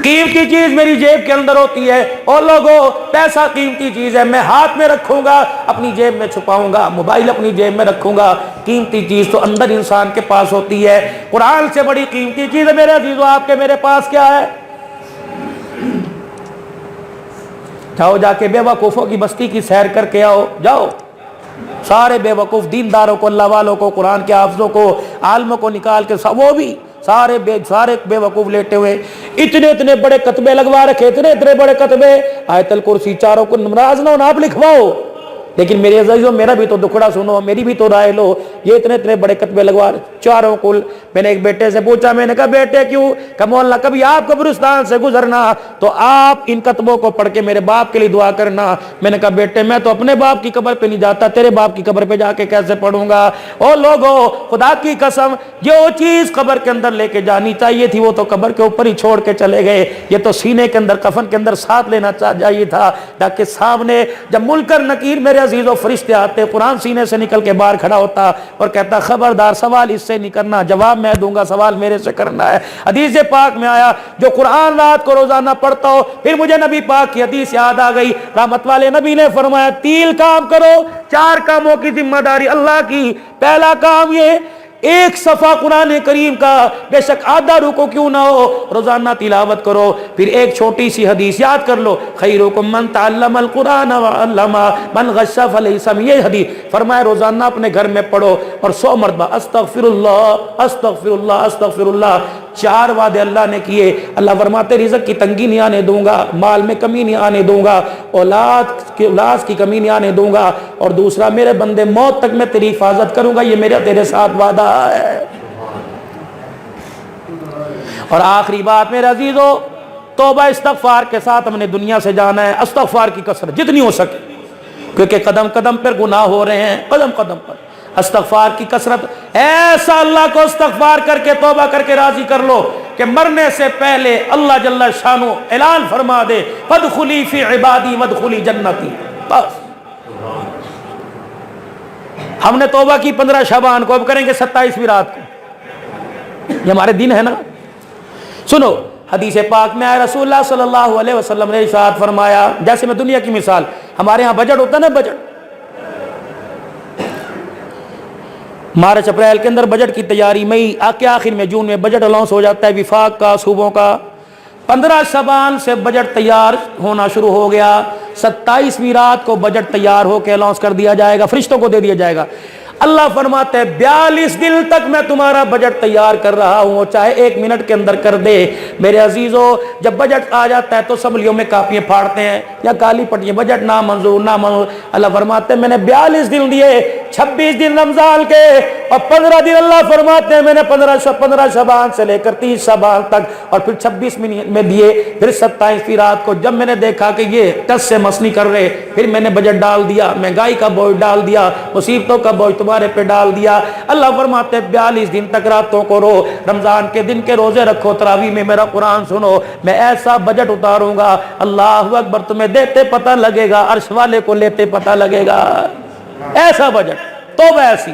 कीमती चीज मेरी जेब के अंदर होती है। और लोगों, पैसा कीमती चीज है, मैं हाथ में रखूंगा, अपनी जेब में छुपाऊंगा, मोबाइल अपनी जेब में रखूंगा। कीमती चीज तो अंदर इंसान के पास होती है। कुरान से बड़ी कीमती चीज है मेरे अजीजों आपके मेरे पास क्या है? जाओ जाके बेवकूफों की बस्ती की सैर करके आओ, जाओ। सारे बेवकूफ दीनदारों को, अल्लाह वालों को, कुरान के हाफिजों को, आलमों को निकाल के वो भी सारे बेवकूफ लेटे हुए, इतने इतने बड़े कतबे लगवा रखे, इतने इतने बड़े कतबे, आयतल कुर्सी चारों को नाराज ना हो, आप लिखवाओ। लेकिन मेरे अजीजों, मेरा भी तो दुखड़ा सुनो, मेरी भी तो राय लो। ये इतने इतने बड़े कतबे लगवा चारों कुल। मैंने एक बेटे से पूछा, मैंने कहा बेटे क्यों? कहा मौलाना कभी आप कब्रिस्तान से गुजरना तो आप इन कतबों को पढ़ के मेरे बाप के लिए दुआ करना। मैंने कहा बेटे मैं तो अपने बाप की कब्र पे नहीं जाता, तेरे बाप की कब्र पे जाके कैसे पढ़ूंगा? ओ लोगों, खुदा की कसम, जो चीज कब्र के अंदर लेके जानी चाहिए थी वो तो कब्र के ऊपर ही छोड़ के चले गए। ये तो सीने के अंदर, कफन के अंदर साथ लेना चाहिए था, ताकि सामने जब मुनकर नकीर मेरे अजीजों फरिश्ते आते, कुरान सीने से निकल के बाहर खड़ा होता और कहता खबरदार सवाल इससे नहीं करना, जवाब मैं दूंगा, सवाल मेरे से करना है। हदीस पाक में आया, जो कुरान रात को रोजाना पढ़ता हो। फिर मुझे नबी पाक की हदीस याद आ गई, रहमत वाले नबी ने फरमाया 3 काम करो, 4 कामों की जिम्मेदारी अल्लाह की। पहला काम ये, एक सफा कुरान करीम का, बेशक आधा रुको क्यों ना हो, रोजाना तिलावत करो। फिर एक छोटी सी हदीस याद कर लो, खैरुकुम मन तअल्लमल कुरान व अल्लमा मन गश्शा फलैसा। ये हदीस फरमाया रोजाना अपने घर में पढ़ो और 100 मरतबा अस्तगफिरुल्लाह अस्तगफिरुल्लाह अस्तगफिरुल्लाह। 4 वादे अल्लाह ने किए। अल्लाह फरमाते रिज़्क़ की तंगी नहीं आने दूंगा, माल में कमी नहीं आने दूंगा, औलाद की कमी नहीं आने दूंगा, और दूसरा मेरे बंदे मौत तक मैं तेरी हिफाजत करूंगा। ये मेरा तेरे साथ वादा है। और आखिरी बात मेरे अजीजों, तौबा इस्तगफार के साथ हमने दुनिया से जाना है। इस्तगफार की कसरत जितनी हो सके, क्योंकि कदम कदम पर गुनाह हो रहे हैं, कदम कदम पर। इस्तगफार की कसरत, ऐसा अल्लाह को इस्तगफार करके तौबा करके राजी कर लो कि मरने से पहले अल्लाह जल्ला शानो ऐलान फरमा दे, फदखुली फी इबादी वदखुली जन्नती। बस हमने तौबा की 15 शबान को, अब करेंगे 27वीं रात को। ये हमारे दिन है ना। सुनो, हदीस पाक में आया, रसूलुल्लाह सल्लल्लाहु अलैहि वसल्लम ने इरशाद फरमाया, जैसे मैं दुनिया की मिसाल, हमारे यहाँ बजट होता है ना, बजट मार्च अप्रैल के अंदर बजट की तैयारी, मई के आखिर में, जून में बजट अनाउंस हो जाता है, विफाक का, सूबों का। 15 शबान से बजट तैयार होना शुरू हो गया। 27वीं रात को बजट तैयार होकर अनाउंस कर दिया जाएगा, फरिश्तों को दे दिया जाएगा। अल्लाह फरमाते हैं 42 दिन तक मैं तुम्हारा बजट तैयार कर रहा हूं, चाहे 1 मिनट के अंदर कर दे। मेरे अजीजों, जब बजट आ जाता है तो असम्बलियों में कापियां फाड़ते हैं या काली पट्टियां, बजट ना मंजूर ना मंजूर। अल्लाह फरमाते हैं मैंने 42 दिन दिए, 26 दिन रमजान के और 15 दिन अल्लाह फरमाते हैं मैंने 15 शबान से लेकर 30 शबान तक, और फिर 26 में दिए। फिर 27वीं रात को जब मैंने देखा कि ये टस से मसनी कर रहे, फिर मैंने बजट डाल दिया, महंगाई का बोझ डाल दिया, मुसीबतों का बोझ तुम्हारे पे डाल दिया। अल्लाह फरमाते 42 दिन तक रातों को रो, रमजान के दिन के रोजे रखो, तरावी में मेरा कुरान सुनो, मैं ऐसा बजट उतारूंगा, अल्लाह अकबर, तुम्हें देते पता लगेगा, अर्श वाले को लेते पता लगेगा। ऐसा बजट, तौबा ऐसी।